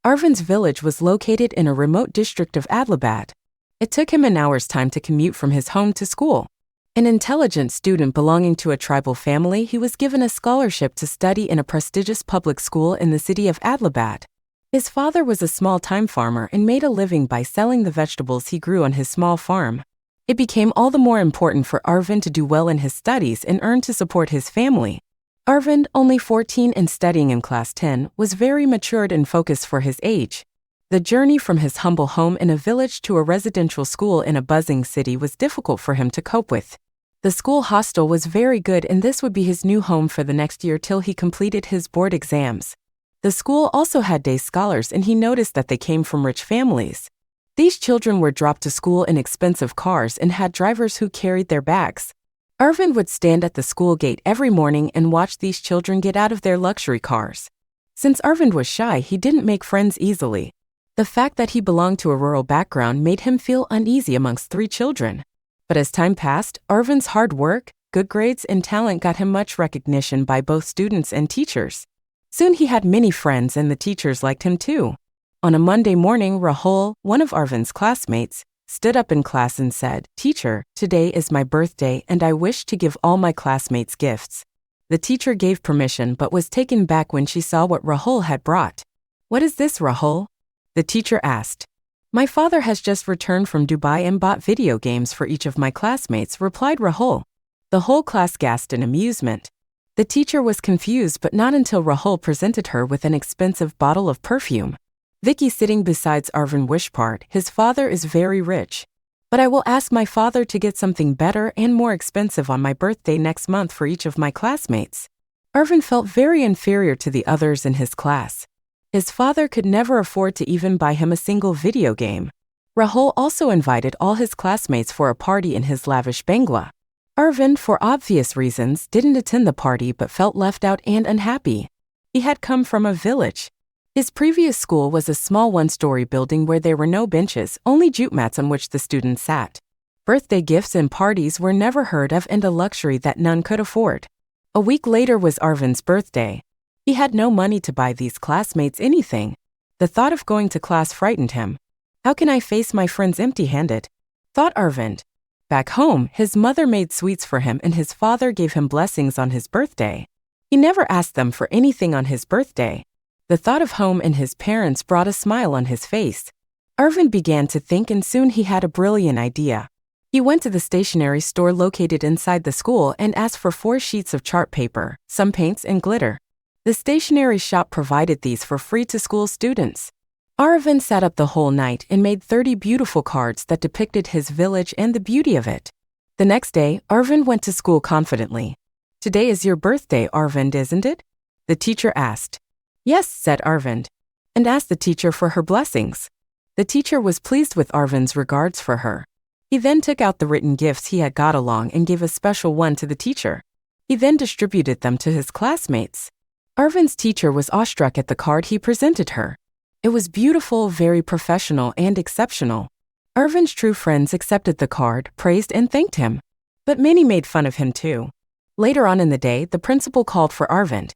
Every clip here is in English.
Arvind's village was located in a remote district of Adlabad. It took him an hour's time to commute from his home to school. An intelligent student belonging to a tribal family, he was given a scholarship to study in a prestigious public school in the city of Adlabad. His father was a small-time farmer and made a living by selling the vegetables he grew on his small farm. It became all the more important for Arvind to do well in his studies and earn to support his family. Arvind, only 14 and studying in class 10, was very matured and focused for his age. The journey from his humble home in a village to a residential school in a buzzing city was difficult for him to cope with. The school hostel was very good, and this would be his new home for the next year till he completed his board exams. The school also had day scholars, and he noticed that they came from rich families. These children were dropped to school in expensive cars and had drivers who carried their bags. Arvind would stand at the school gate every morning and watch these children get out of their luxury cars. Since Arvind was shy, he didn't make friends easily. The fact that he belonged to a rural background made him feel uneasy amongst 3 children. But as time passed, Arvind's hard work, good grades, and talent got him much recognition by both students and teachers. Soon he had many friends, and the teachers liked him too. On a Monday morning, Rahul, one of Arvind's classmates, stood up in class and said, "Teacher, today is my birthday and I wish to give all my classmates gifts." The teacher gave permission but was taken back when she saw what Rahul had brought. "What is this, Rahul?" the teacher asked. "My father has just returned from Dubai and bought video games for each of my classmates," replied Rahul. The whole class gasped in amusement. The teacher was confused, but not until Rahul presented her with an expensive bottle of perfume. Vicky, sitting beside Arvind, whispered, "His father is very rich. But I will ask my father to get something better and more expensive on my birthday next month for each of my classmates." Arvind felt very inferior to the others in his class. His father could never afford to even buy him a single video game. Rahul also invited all his classmates for a party in his lavish bangla. Arvind, for obvious reasons, didn't attend the party but felt left out and unhappy. He had come from a village. His previous school was a small one-story building where there were no benches, only jute mats on which the students sat. Birthday gifts and parties were never heard of and a luxury that none could afford. A week later was Arvind's birthday. He had no money to buy these classmates anything. The thought of going to class frightened him. "How can I face my friends empty-handed?" thought Arvind. Back home, his mother made sweets for him and his father gave him blessings on his birthday. He never asked them for anything on his birthday. The thought of home and his parents brought a smile on his face. Arvind began to think, and soon he had a brilliant idea. He went to the stationery store located inside the school and asked for 4 sheets of chart paper, some paints, and glitter. The stationery shop provided these for free to school students. Arvind sat up the whole night and made 30 beautiful cards that depicted his village and the beauty of it. The next day, Arvind went to school confidently. "Today is your birthday, Arvind, isn't it?" the teacher asked. "Yes," said Arvind, and asked the teacher for her blessings. The teacher was pleased with Arvind's regards for her. He then took out the written gifts he had got along and gave a special one to the teacher. He then distributed them to his classmates. Arvind's teacher was awestruck at the card he presented her. It was beautiful, very professional, and exceptional. Arvind's true friends accepted the card, praised, and thanked him. But many made fun of him too. Later on in the day, the principal called for Arvind.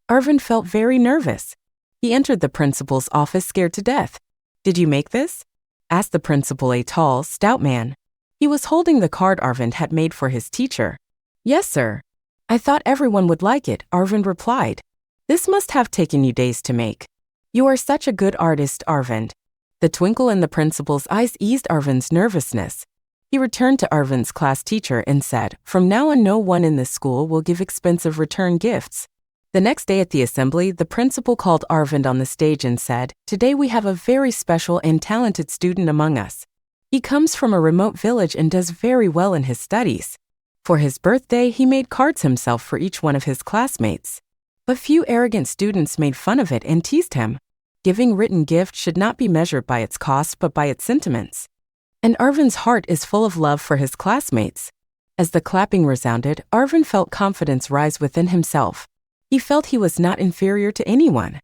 Arvind felt very nervous. He entered the principal's office scared to death. "Did you make this?" asked the principal, a tall, stout man. He was holding the card Arvind had made for his teacher. "Yes, sir. I thought everyone would like it," Arvind replied. "This must have taken you days to make. You are such a good artist, Arvind." The twinkle in the principal's eyes eased Arvind's nervousness. He returned to Arvind's class teacher and said, "From now on, no one in this school will give expensive return gifts." The next day at the assembly, the principal called Arvind on the stage and said, "Today we have a very special and talented student among us. He comes from a remote village and does very well in his studies. For his birthday, he made cards himself for each one of his classmates. But few arrogant students made fun of it and teased him. Giving written gifts should not be measured by its cost but by its sentiments." And Arvind's heart is full of love for his classmates. As the clapping resounded, Arvind felt confidence rise within himself. He felt he was not inferior to anyone.